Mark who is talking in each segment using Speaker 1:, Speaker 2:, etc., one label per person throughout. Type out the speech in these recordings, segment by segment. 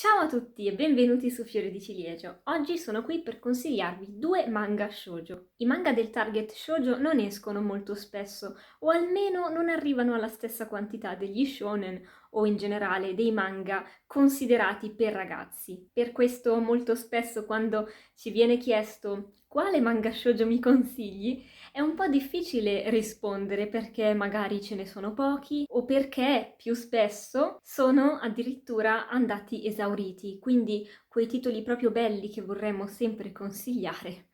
Speaker 1: Ciao a tutti e benvenuti su Fiore di Ciliegio. Oggi sono qui per consigliarvi due manga shoujo. I manga del target shoujo non escono molto spesso, o almeno non arrivano alla stessa quantità degli shonen o in generale dei manga considerati per ragazzi. Per questo molto spesso quando ci viene chiesto quale manga shoujo mi consigli, è un po' difficile rispondere perché magari ce ne sono pochi o perché più spesso sono addirittura andati esauriti, quindi quei titoli proprio belli che vorremmo sempre consigliare.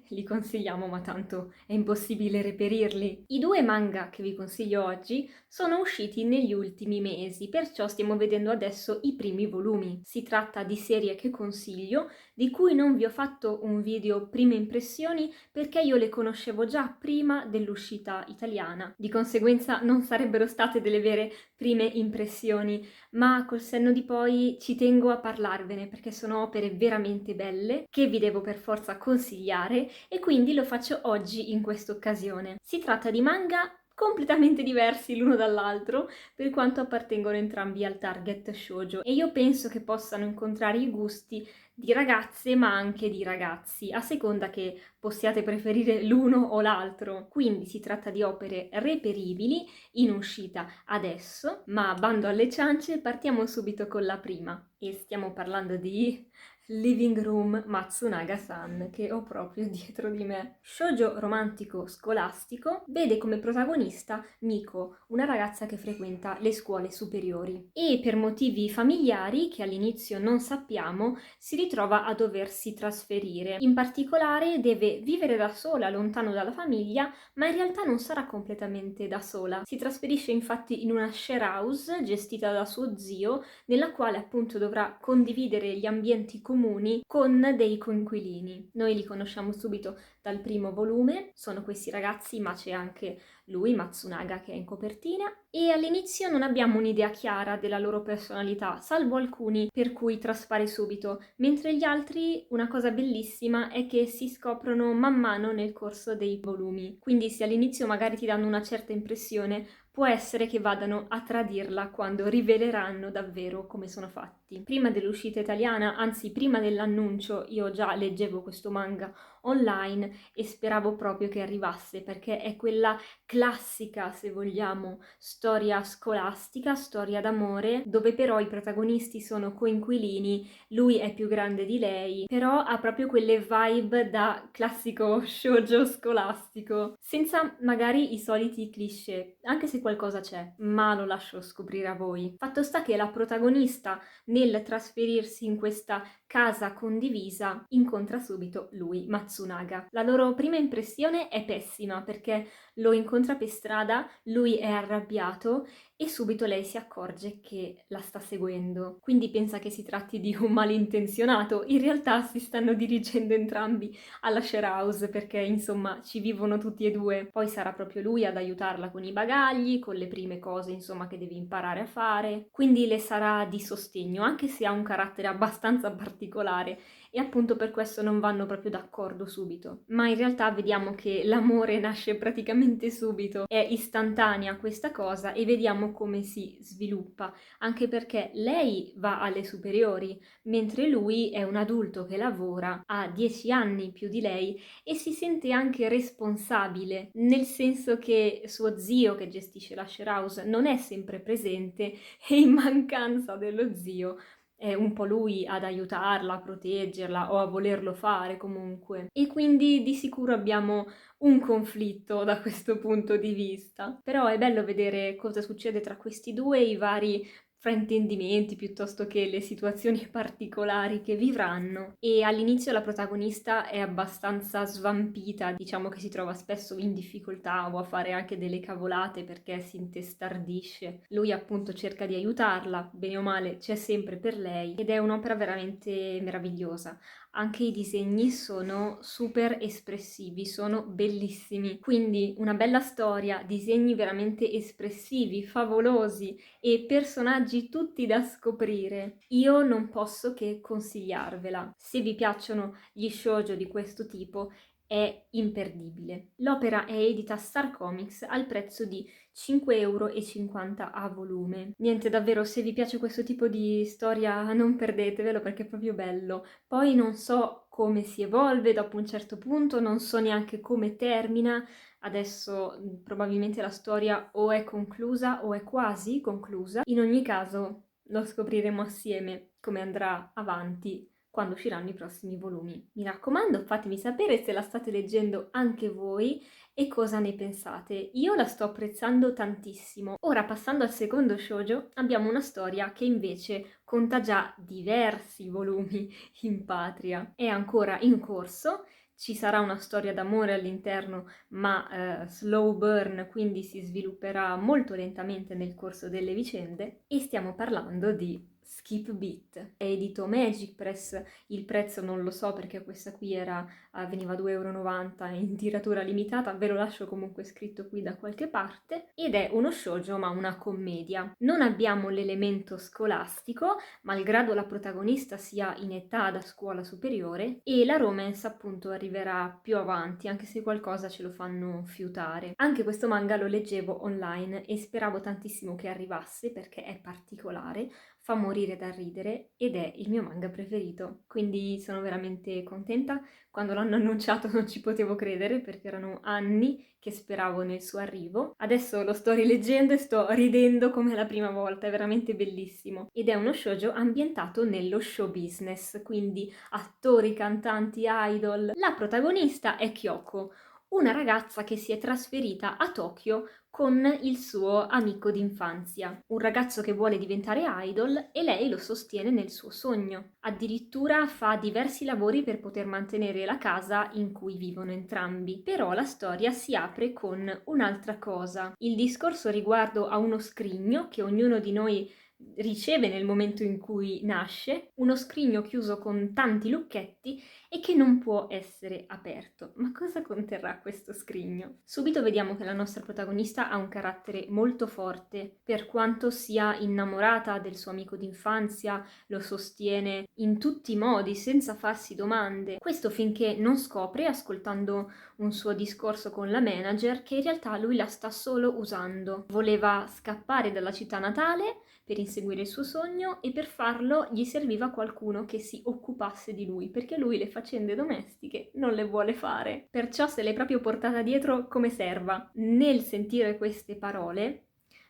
Speaker 1: Li consigliamo, ma tanto è impossibile reperirli. I due manga che vi consiglio oggi sono usciti negli ultimi mesi, perciò stiamo vedendo adesso i primi volumi. Si tratta di serie che consiglio, di cui non vi ho fatto un video prime impressioni perché io le conoscevo già prima dell'uscita italiana. Di conseguenza non sarebbero state delle vere prime impressioni, ma col senno di poi ci tengo a parlarvene perché sono opere veramente belle che vi devo per forza consigliare e quindi lo faccio oggi in questa occasione. Si tratta di manga completamente diversi l'uno dall'altro per quanto appartengono entrambi al target shoujo e io penso che possano incontrare i gusti di ragazze ma anche di ragazzi, a seconda che possiate preferire l'uno o l'altro. Quindi si tratta di opere reperibili in uscita adesso, ma bando alle ciance, partiamo subito con la prima. E stiamo parlando di Living Room Matsunaga-san, che ho proprio dietro di me. Shoujo romantico scolastico vede come protagonista Miko, una ragazza che frequenta le scuole superiori. E per motivi familiari, che all'inizio non sappiamo, si ritrova a doversi trasferire. In particolare deve vivere da sola, lontano dalla famiglia, ma in realtà non sarà completamente da sola. Si trasferisce infatti in una share house gestita da suo zio, nella quale appunto dovrà condividere gli ambienti comuni con dei coinquilini. Noi li conosciamo subito dal primo volume, sono questi ragazzi, ma c'è anche lui, Matsunaga, che è in copertina, e all'inizio non abbiamo un'idea chiara della loro personalità, salvo alcuni per cui traspare subito, mentre gli altri, una cosa bellissima è che si scoprono man mano nel corso dei volumi. Quindi se all'inizio magari ti danno una certa impressione, può essere che vadano a tradirla quando riveleranno davvero come sono fatti. Prima dell'uscita italiana, anzi prima dell'annuncio, io già leggevo questo manga online e speravo proprio che arrivasse perché è quella classica, se vogliamo, storia scolastica, storia d'amore, dove però i protagonisti sono coinquilini, lui è più grande di lei, però ha proprio quelle vibe da classico shoujo scolastico, senza magari i soliti cliché, anche se qualcosa c'è, ma lo lascio scoprire a voi. Fatto sta che la protagonista, nel trasferirsi in questa casa condivisa, incontra subito lui, Matsunaga. La loro prima impressione è pessima perché lo incontra per strada, lui è arrabbiato e subito lei si accorge che la sta seguendo. Quindi pensa che si tratti di un malintenzionato. In realtà si stanno dirigendo entrambi alla share house perché insomma ci vivono tutti e due. Poi sarà proprio lui ad aiutarla con i bagagli, con le prime cose insomma che devi imparare a fare. Quindi le sarà di sostegno, anche se ha un carattere abbastanza particolare e appunto per questo non vanno proprio d'accordo subito. Ma in realtà vediamo che l'amore nasce praticamente subito, è istantanea questa cosa e vediamo come si sviluppa, anche perché lei va alle superiori, mentre lui è un adulto che lavora, ha 10 anni più di lei e si sente anche responsabile, nel senso che suo zio che gestisce la share house non è sempre presente e in mancanza dello zio è un po' lui ad aiutarla, a proteggerla o a volerlo fare comunque. E quindi di sicuro abbiamo un conflitto da questo punto di vista. Però è bello vedere cosa succede tra questi due, i vari fraintendimenti piuttosto che le situazioni particolari che vivranno. E all'inizio la protagonista è abbastanza svampita, diciamo che si trova spesso in difficoltà o a fare anche delle cavolate perché si intestardisce. Lui appunto cerca di aiutarla, bene o male c'è sempre per lei ed è un'opera veramente meravigliosa. Anche i disegni sono super espressivi, sono bellissimi. Quindi una bella storia, disegni veramente espressivi, favolosi e personaggi tutti da scoprire. Io non posso che consigliarvela. Se vi piacciono gli shoujo di questo tipo è imperdibile. L'opera è edita a Star Comics al prezzo di 5,50 € a volume. Niente, davvero, se vi piace questo tipo di storia non perdetevelo perché è proprio bello. Poi non so come si evolve dopo un certo punto, non so neanche come termina. Adesso probabilmente la storia o è conclusa o è quasi conclusa. In ogni caso lo scopriremo assieme come andrà avanti quando usciranno i prossimi volumi. Mi raccomando, fatemi sapere se la state leggendo anche voi e cosa ne pensate. Io la sto apprezzando tantissimo. Ora, passando al secondo shoujo, abbiamo una storia che invece conta già diversi volumi in patria. È ancora in corso. Ci sarà una storia d'amore all'interno, ma slow burn, quindi si svilupperà molto lentamente nel corso delle vicende. E stiamo parlando di Skip Beat. È edito Magic Press, il prezzo non lo so perché questa qui veniva 2,90 € in tiratura limitata, ve lo lascio comunque scritto qui da qualche parte, ed è uno shoujo ma una commedia. Non abbiamo l'elemento scolastico, malgrado la protagonista sia in età da scuola superiore, e la romance appunto arriverà più avanti, anche se qualcosa ce lo fanno fiutare. Anche questo manga lo leggevo online e speravo tantissimo che arrivasse perché è particolare, fa morire da ridere ed è il mio manga preferito, quindi sono veramente contenta. Quando l'hanno annunciato non ci potevo credere perché erano anni che speravo nel suo arrivo. Adesso lo sto rileggendo e sto ridendo come la prima volta, è veramente bellissimo. Ed è uno shoujo ambientato nello show business, quindi attori, cantanti, idol. La protagonista è Kyoko, una ragazza che si è trasferita a Tokyo con il suo amico d'infanzia, un ragazzo che vuole diventare idol e lei lo sostiene nel suo sogno. Addirittura fa diversi lavori per poter mantenere la casa in cui vivono entrambi. Però la storia si apre con un'altra cosa. Il discorso riguardo a uno scrigno che ognuno di noi riceve nel momento in cui nasce, uno scrigno chiuso con tanti lucchetti e che non può essere aperto. Ma cosa conterrà questo scrigno? Subito vediamo che la nostra protagonista ha un carattere molto forte, per quanto sia innamorata del suo amico d'infanzia, lo sostiene in tutti i modi, senza farsi domande. Questo finché non scopre, ascoltando un suo discorso con la manager, che in realtà lui la sta solo usando. Voleva scappare dalla città natale per inseguire il suo sogno e per farlo gli serviva qualcuno che si occupasse di lui, perché lui le faccende domestiche non le vuole fare. Perciò se l'è proprio portata dietro come serva. Nel sentire queste parole,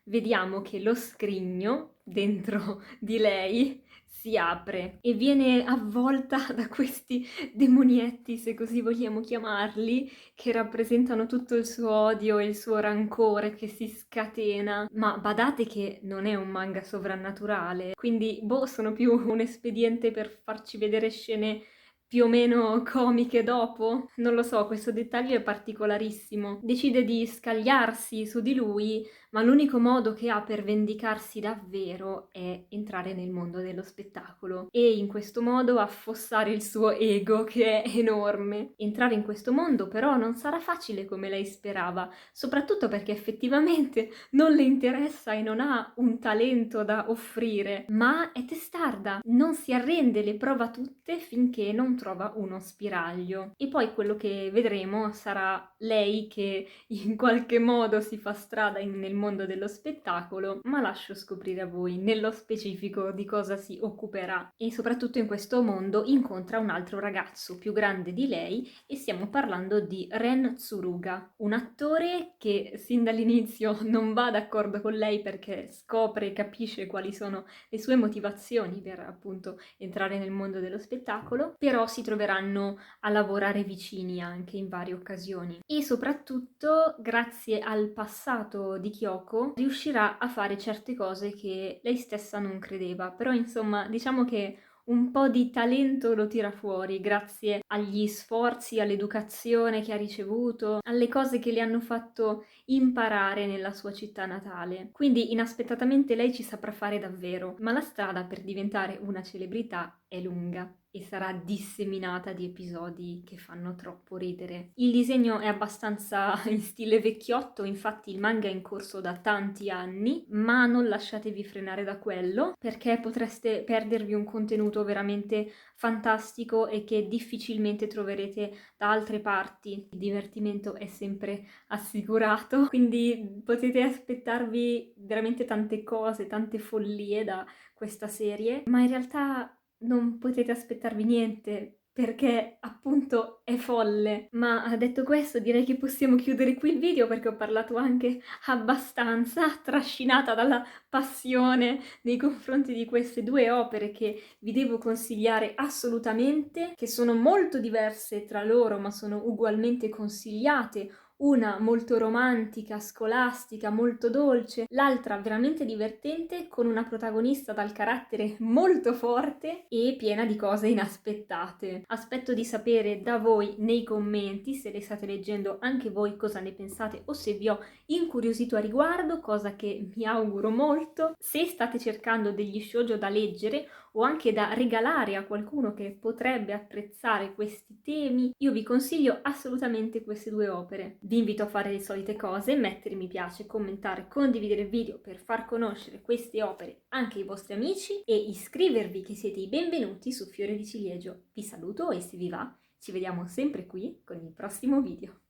Speaker 1: vediamo che lo scrigno dentro di lei si apre e viene avvolta da questi demonietti, se così vogliamo chiamarli, che rappresentano tutto il suo odio e il suo rancore che si scatena. Ma badate che non è un manga sovrannaturale, quindi sono più un espediente per farci vedere scene più o meno comiche dopo? Non lo so, questo dettaglio è particolarissimo. Decide di scagliarsi su di lui, ma l'unico modo che ha per vendicarsi davvero è entrare nel mondo dello spettacolo e in questo modo affossare il suo ego che è enorme. Entrare in questo mondo però non sarà facile come lei sperava, soprattutto perché effettivamente non le interessa e non ha un talento da offrire, ma è testarda, non si arrende, le prova tutte finché non trova uno spiraglio. E poi quello che vedremo sarà lei che in qualche modo si fa strada nel mondo dello spettacolo, ma lascio scoprire a voi nello specifico di cosa si occuperà. E soprattutto in questo mondo incontra un altro ragazzo più grande di lei e stiamo parlando di Ren Tsuruga, un attore che sin dall'inizio non va d'accordo con lei perché scopre e capisce quali sono le sue motivazioni per appunto entrare nel mondo dello spettacolo, però si troveranno a lavorare vicini anche in varie occasioni. E soprattutto, grazie al passato di Kyoko, riuscirà a fare certe cose che lei stessa non credeva. Però, insomma, diciamo che un po' di talento lo tira fuori grazie agli sforzi, all'educazione che ha ricevuto, alle cose che le hanno fatto imparare nella sua città natale. Quindi inaspettatamente lei ci saprà fare davvero, ma la strada per diventare una celebrità è lunga e sarà disseminata di episodi che fanno troppo ridere. Il disegno è abbastanza in stile vecchiotto, infatti il manga è in corso da tanti anni, ma non lasciatevi frenare da quello, perché potreste perdervi un contenuto veramente fantastico e che difficilmente troverete da altre parti. Il divertimento è sempre assicurato, quindi potete aspettarvi veramente tante cose, tante follie da questa serie, ma in realtà non potete aspettarvi niente perché appunto è folle. Ma detto questo, direi che possiamo chiudere qui il video perché ho parlato anche abbastanza, trascinata dalla passione nei confronti di queste due opere che vi devo consigliare assolutamente, che sono molto diverse tra loro ma sono ugualmente consigliate. Una molto romantica, scolastica, molto dolce, l'altra veramente divertente con una protagonista dal carattere molto forte e piena di cose inaspettate. Aspetto di sapere da voi nei commenti, se le state leggendo anche voi, cosa ne pensate o se vi ho incuriosito a riguardo, cosa che mi auguro molto. Se state cercando degli shoujo da leggere o anche da regalare a qualcuno che potrebbe apprezzare questi temi, io vi consiglio assolutamente queste due opere. Vi invito a fare le solite cose, mettere mi piace, commentare, condividere il video per far conoscere queste opere anche ai vostri amici e iscrivervi che siete i benvenuti su Fiore di Ciliegio. Vi saluto e se vi va, ci vediamo sempre qui con il prossimo video.